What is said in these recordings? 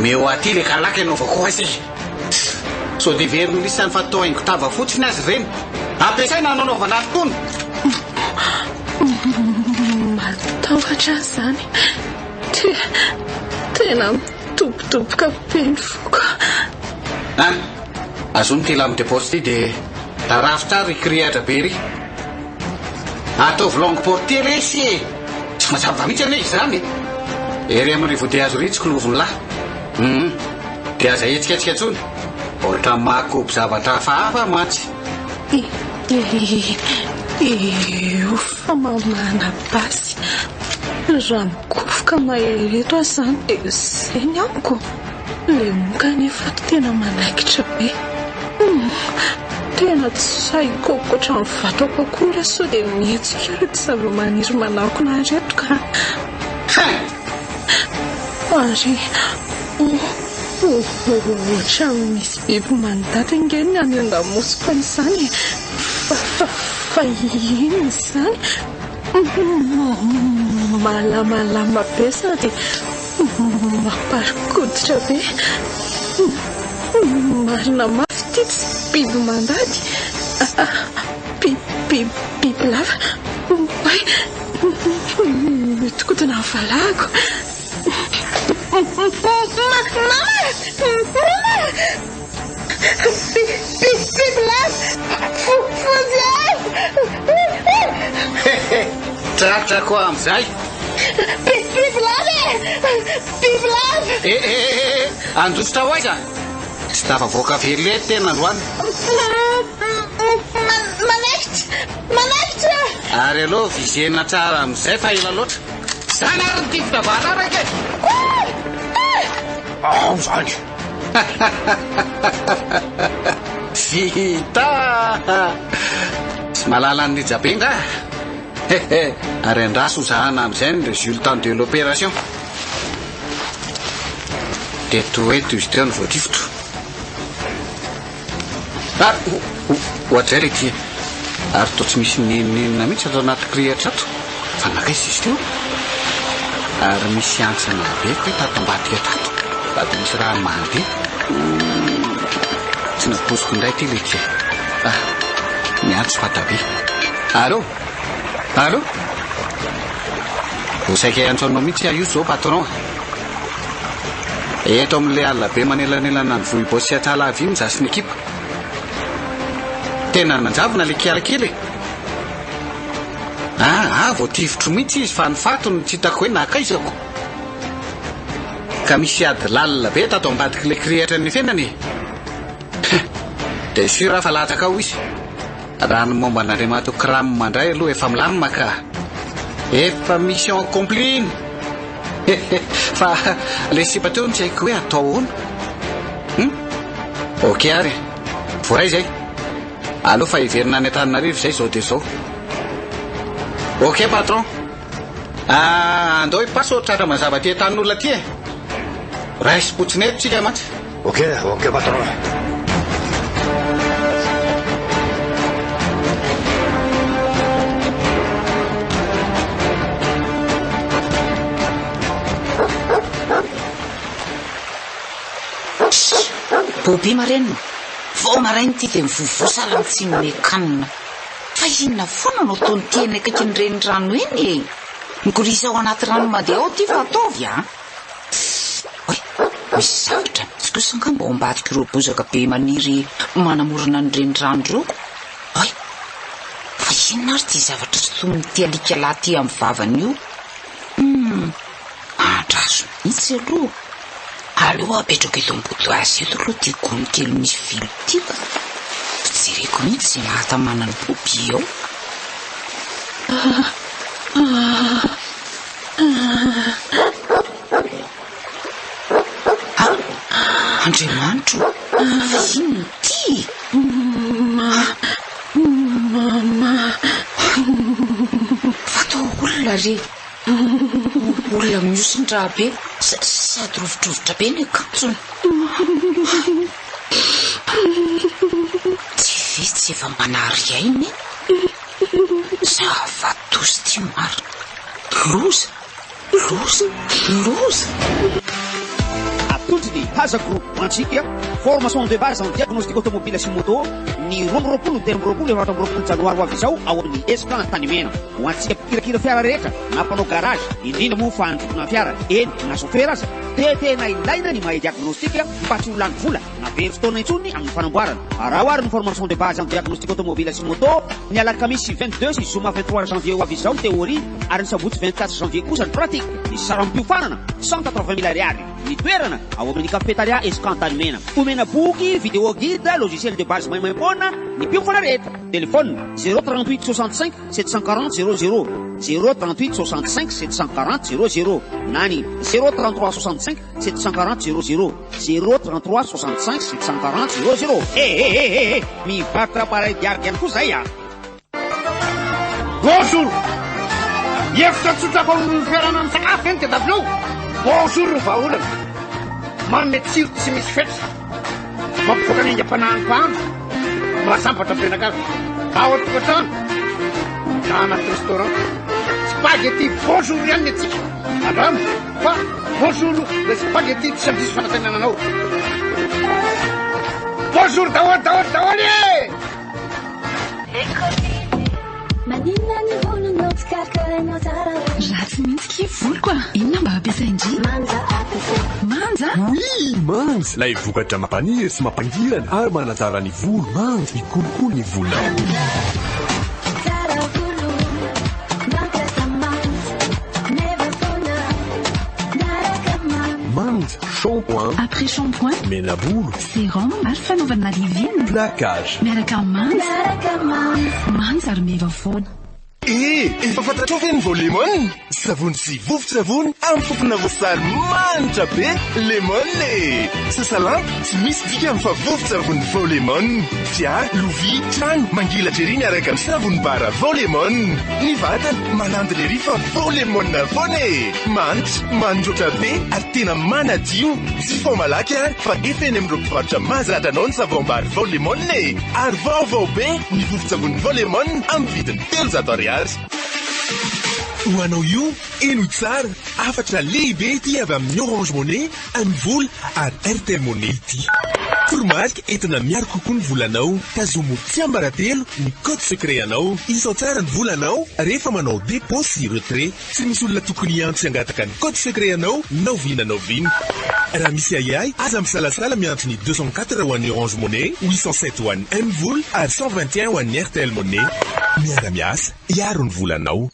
meo aty le kalaka ianao vakoa azy so dia veriny lisany fatao haingo tava fotsiny azy ireny ampiasaina nanaovana atony matahotra zany tena mitobotoboka beny foka azony ty lamy deposty dia tarafitra ry kriatra be ry ataovy longue portier resy tsy mazava mihitsy ane izany ery amin'ny rivo dia azo ritsiko lovony lahy dia aza etsiketsika tsony ohatra makoby zavatra hafahafa mantsy io fa mamana basy raha mikofoka mahereto azy zany dia zany amiko le moka nefa tena manaikitra be tena tsy saiko koatra ny vatako akory so dia mihetsika reto zava-maniry manakona reto ka ary ohatra misy biby manodata ingeny any angamosiko an'izany fa iny izany malamalama be sady mamparikoditra be marina mafy ty tsy biby mandady biby lava mitokodina valako biby lava fozy tratra koa am'izay biby lava androsotra ho aiza tsy tafavoaka velyle tena androany manaikitra ary aloha vizena tsara am'izay fa ela loatra zany ary nytivitra vala raika zany vita tsy malala ny jabenga ary andraso zahana am'izay ny résultat de l'opération dia toeto izy teo ny voatrivotro ohatr'izay le ty ary toa tsy misy nenenina mihitsy atao anaty krihatra ato fa nakaizy izy teo ary misy antsana be koe tato-mbadika tato sady misy raha mandeha tsy naposiko indray ty le ty miantso fatabe allo ho saika antso anao mihitsy io zao patron eto amin'le alina be manelanelana ny vohibosy atsala avy iny zasy ny ekipa tena nanjavona le kiarakely voativotro mihitsy izy fa nyfatony tsy hitako hoe nakaizako ka misy ady lalina be tato ambadiky le krihatra ny fenany dia sura fa latsaka ao izy raha ny momba an'andriamanitra kramo mandray aloha efa milamina ka efa mission accomplie iny fa le sipa teo ny tsy haiko hoe atao ahoana ok ary voray zay aloha fa hiverina any an-taninarivo zay zao dia zao ok patron andao hipaso tratra mazava ty an-tanin'olona ty raisy potsinety tsika mantsy ok patron bobi marenina vao marainy ty dia mivovosala mitsy mekanina fa inona foana no ataony tiany akaiky ny reny rano eny mikorisa ao anaty rano mandeha ao ty fa ataovy misy zavatra mitsy kosa angamba ao ambadika ireo bozaka be maniry manamorona ny reny rano reo fa inona ary ty zavatra tsy tomony ty alika lahy ty amin'ny vavany io andraso mihitsy aloha aloha apetrako eto amboto azy eto aloha ty gony kely misy vilo ty ka fijereko mihitsy zay mahatamana ny bobi ao andriamanitro fa inona ty fatao olona re olona miosindra be sady rovitrovotra be ny akanjony tsy vitsy efa manary ainy zava-tosy ty maro loza atodiny Haza Group antsika formation de base en diagnostic automobile sy moto ny romboroapolo telomboroapolo efatra amboroapolo janoary ho avy izao ao amin'ny Esplan Tanimena ho antsika mpikirakira fiara rehetra na mpanao garage indrindra moa fanodokona fiara eny na chauffeur aza dia tena ilaina ny mahay diagnostic mba tsy ho lany vola na very fotoana intsony amin'ny fanamboarana raha oary ny formation de base en diagnostic automobile sy moto ny alakamisy 22 sy zoma 23 janvier ho avy izao ny théorie ary ny sabotsy 24 janvier kosa ny pratique ny saram-piofanana 180 000 ariary ny toerana ao amin'ny cafétéria Escantanimena omena boky vidéo guide logiciel de base maimaimpoana ny mpiofana rehetra téléphone 038 65 740 00 038 65 740 00 nani 033 65 740 00 033 65 740 00 mivatra paray diardy ihany koa zay a bonjour efitra tsotrako amin'ny fiarana amin'ny sakafo eny tedavonao bonjour ny vahaolana manome tsiro tsy misy fetra mampivoaka ny ingam-panahan'ny mahasambatra benakavy ao atokantrano na anaty restaurant spaghetti bonjour ihany ny atsika adramo fa bonjour le spaghetti tsy samdiso fanantenananao bonjour daholy daholy daholy Manina ny volonao tsy karakaranao tsara ratsy mihitsy ke voloko a inona mba ampiasaindry manja manja oui manja lay vokatra mampaniry sy mampangirana ary manatsara ny volo manja mikolokolo ny volonao tsara volo mampiasa manja meva foana miaraka manja shampoing après shampoing menabolo sérum ary fanaovana livine plaquage miaraka manja manja ary meva foana efa fantatrao ve ny volemon savony sy vovo-tsavony amin'ny fofona voasary manitra be lemon sasalama tsy misy dika amin'ny fa vovo-tsavony volemon fiara lovia trano mangilatra ery miaraka amin'ny savony bara volemon ny vatana malandy lery fa volemon foana manitra mandroatra be ary tena manadio tsy fao malaky ary fa efa eny amin'ny ropivaritra mahazatra anao ny savon-bary volemon ary vaovao be ny vovo-tsavony volemon amin'ny vidiny 300 ariary ho anao io eno tsara afatra lehibe ity avy amin'ny Orange Money amin'ny vola ary Airtel Money ity foromarika entina miaro kokoa ny volanao tazomo tsy ambaratelo ny code secret anao izao tsara ny volanao rehefa manao dépôt sy retrait tsy misy olona tokony iantso hangataka ny code secret anao naovinanao viny raha misy ayay aza misalasala miantsony 204 ho an'ny Orange Money 807 ho an'ny M-Vola ary 121 ho an'ny Airtel Money miara-miasa iaro ny volanao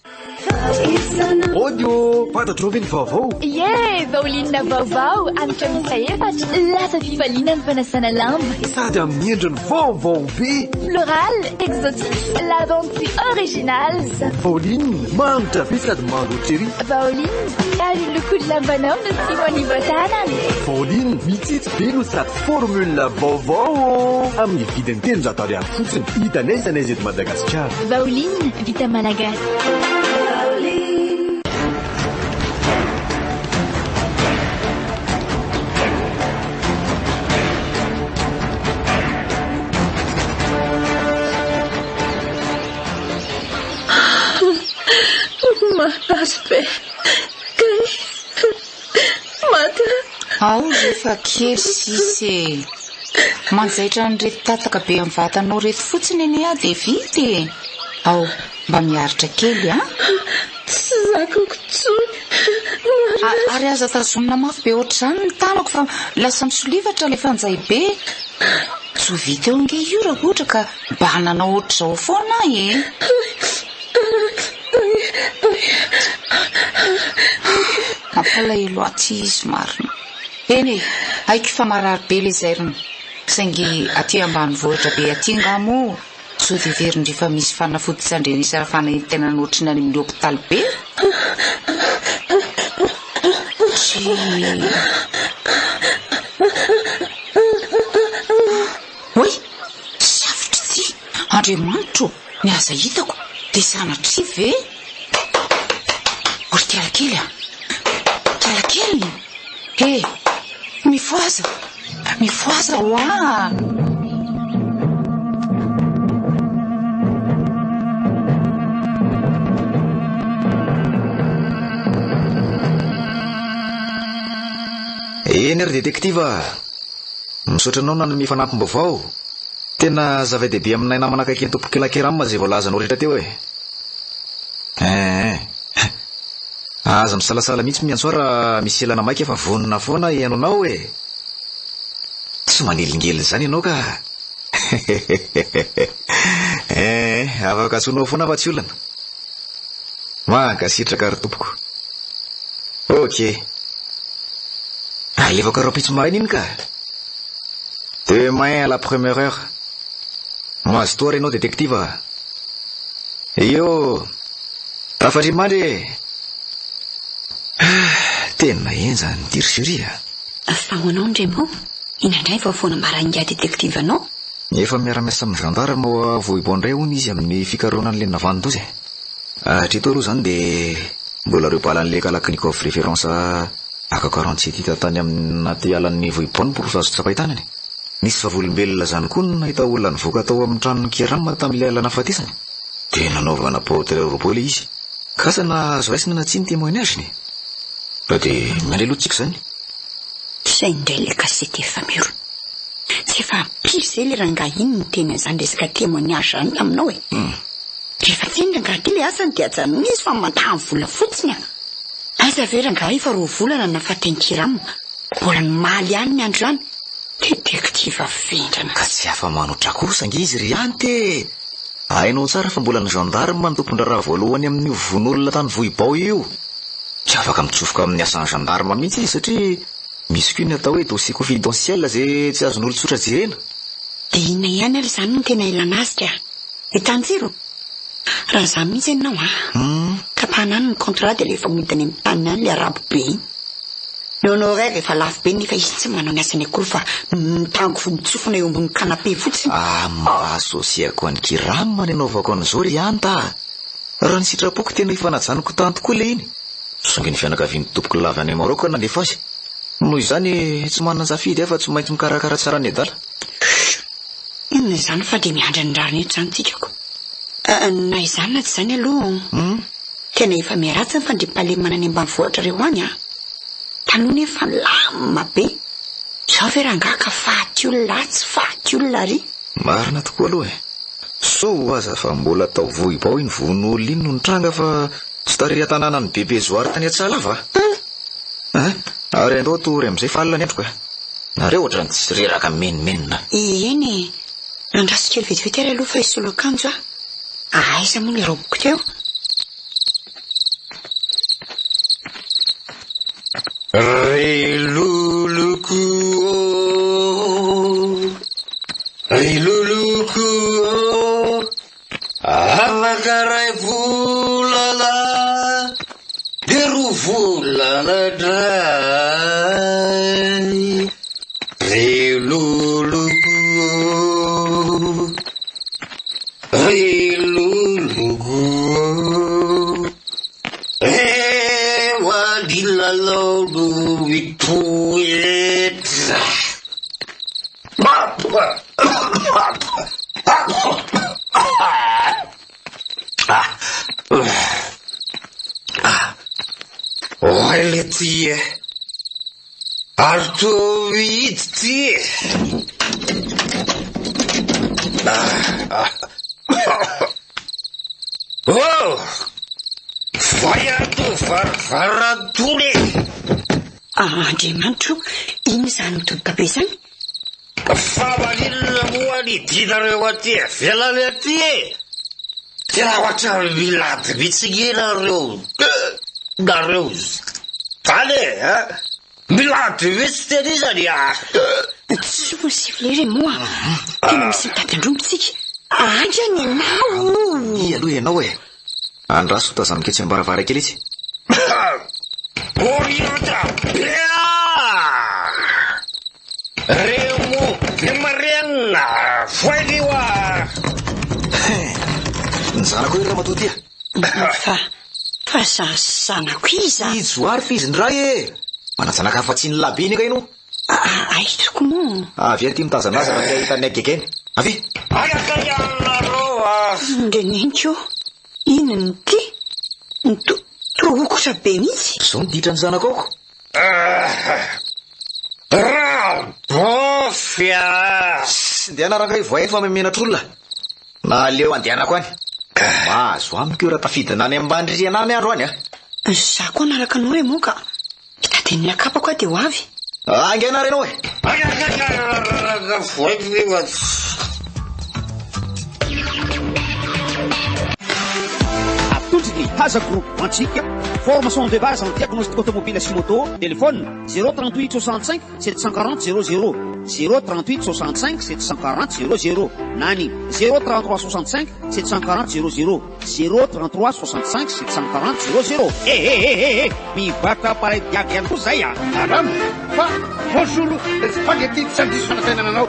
audio fantatrao ve ny vaovao ye vaolinina vaovao anitra misa efatra lasa fifaliana ny fanasana lamba sady amin'ny endriny vaovao be floral exotique la dentille originale Pauline manitra be sady mangotreri Pauline ary loko ny lambanao no tsy manivotana Pauline mitsitsy be no sady formule vaovao amin'ny vidiny 300 ariary fotsiny hitanaiza n'aiza eto Madagasikara Pauline vita malagasy Mataspe kay mata ao rehefa kely sisy manjaitra nyreto tataka be amin'ny vatanao reto fotsiny eny a dia vity ao mba miaritra kely a tsy zakoko tsony ary aza tazomina mafy be ohatr'izany ny tanako fa lasa misolivatra le fanjay be tsy ho vita eo nge io raha ohatra ka mba hananao ohatr'izao foana mampalahelo aty izy marina eny haiko fa marary be le zairina saingy aty ambany vohitra be aty ngamo so viverindry fa misy fanafody tsy andrenisy raha fanahitena notrina any amin'ny hôpitaly be oy safotra ty andriamanitro ny aza hitako dia sanatry ve ory kialakely a kialakely mifoaza hoa eny ry detektiva misaotra anao na mifanampim-baovao tena zava-dehibe aminay namana akaiky ny tompoky lakerama zay voalazanao rehetra teo aza misalasala mihitsy miantsoara misy elana maika fa vonona foana ianonao tsy manelingely zany ianao ka afaka atsoinao foana fa tsy olana mankasitraka ry tompoko ok alefaka rapitsy maraina iny ka demain à la première heure mahazo toa renao détective io tafatry mandry tena enjany diriseria fa hoanao ndremo inandray vaofoana marainga détective anao efa miara-miasa amin'ny gendarme vohibondray hony izy amin'ny fikaroana an'le navandozy hatreto aloha zany dia mbola reo balan'le kalaknikov référence AK47 hita tany amin'naty alan'ny vohibony porosazo tsapahitanany nisy vavolombelona zany koa nahita olona nivoaka tao amin'ny tranony kirama tamin'le alana fatesany dia nanaovana portrait roboly izy kasana azo raisina na tsy ny témoignage-ny fa dia mandelotsika zany zay indray le kasety efa miro tsy efa ampiry zay le rangahy iny ny teny an'izany resaka témoignage zany aminao rehefa tsy ny rangahy ty le asany dia ajanona izy fa mandany vola fotsiny aiza ve rangahy fa roa volana nafateny kirama mbola nomaly ihany ny andro any détective vendrana ka tsy afa manotra kosangy izy ry ante hainao tsara fa mbola ny gendarme ny tompon-draraha voalohany amin'ny von'olona tany vohibao io tsy afaka mitsofoka amin'ny asan'ny gendarme mihitsy izy satria misy koa ny atao hoe dossier confidentiel zay tsy azon'olo tsotra jerena dia ina ihany ary zany no tena ilana azy ka hitanjiro raha zany mihitsy ianao tapahanany ny contrat dia lefa midiny amin'ny taniny any le arabo be iny nonoray rehefa lafo be nefa izy tsy manao ny asany akory fa mitango fonitsofona eo ambony canapé fotsiny asosiako any kirama ny anaovako an'izao ry anta raha ny sitrapoko tena ifanajaniko tany tokoa le iny songe ny fianakaviany tompoko lava any Maroc nandefa azy noho izany tsy manan-jafidy afa tsy maintsy mikarakara tsara ny adala inona izany fa dia miandra ny rariny eto zany tsikako na izany na tsy izany aloha tena efa miaratsy ny fandrimpahalemana ny ambanivohitra reo any taloha nefa lamina be zao ve rangaka faty olona tsy faty olona ry marina tokoa aloha so aza fa mbola tao vohibao iny von'olona iny no nitranga fa tsy tareha tanàna ny bebe zoary tany atsala va ary andao tory amin'izay falina ny andro ka nareo ohatrany tsy reraka menimenina eny nandraso kely vetivety ary aloha fa isolo akanjo aiza moa ny roboko teo Riluluku avakaray volana deru volana dray riluluku wadilalodu wituet Letie Artovitsi Oh Fayatu farfaratule Andriamanitro iny zany mitoboka be zany Favalina moani dinareo aty velany aty tena ohatra milady mihitsy nareo tany milady mihitsy teny izany tsy possible re moa tena misy mitady andromotsika andrany ianao aloha ianao andraso tazamika tsy ambaravara kely izy orientra remo demariana foiliwa ny zanako io raha matotia fa zanako iza ijoary fa izy ny ray manazanaka fa tsy ny labe iny ka ino aitoko moa avy aty mitazanazy raha hitany agegeny avy ndre neniko inony ty torokotra be mihitsy zao niditra ny zanako aoko fia andeana raka voay fa memenatr'olona na leo andehanako any mahazo amiko io raha tafidina any ambandririana any andro any a za koa naraka anao e moka hitadiny akapako a de ho avy angena reno e atolotry haza groupe antsika formation de base en diagnostic automobile sy moto téléphone 038 65 740 00 038 65 740 00 nani 033 65 740 00 033 65 740 00 mivaka paray diaby ihany koa zay a arano fa bonjour spaghetti de samedi fanatenana anao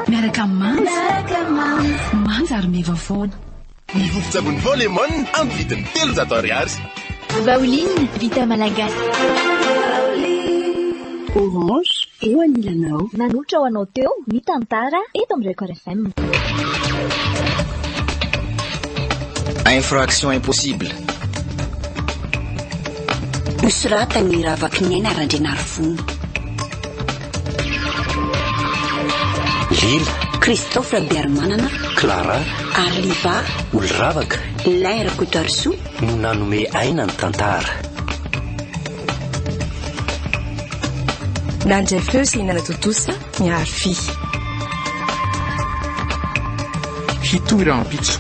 miaraka manja ary mevavoana ny vovo-tsavony volemon amin'ny vidiny 300 ariary Baoline vita malagasy orange eo anilanao nanotra ho anao teo mitantara eto amin'ny Record FM infraction impossible misoratany ravaky ny aina arandrenary vono Lila Christophe Bermanana Clara Arliva Olravaka Laira Kotarso no nanome aina ny tantara nandray feo sy hinana totosa miarfy hitoy rahampitso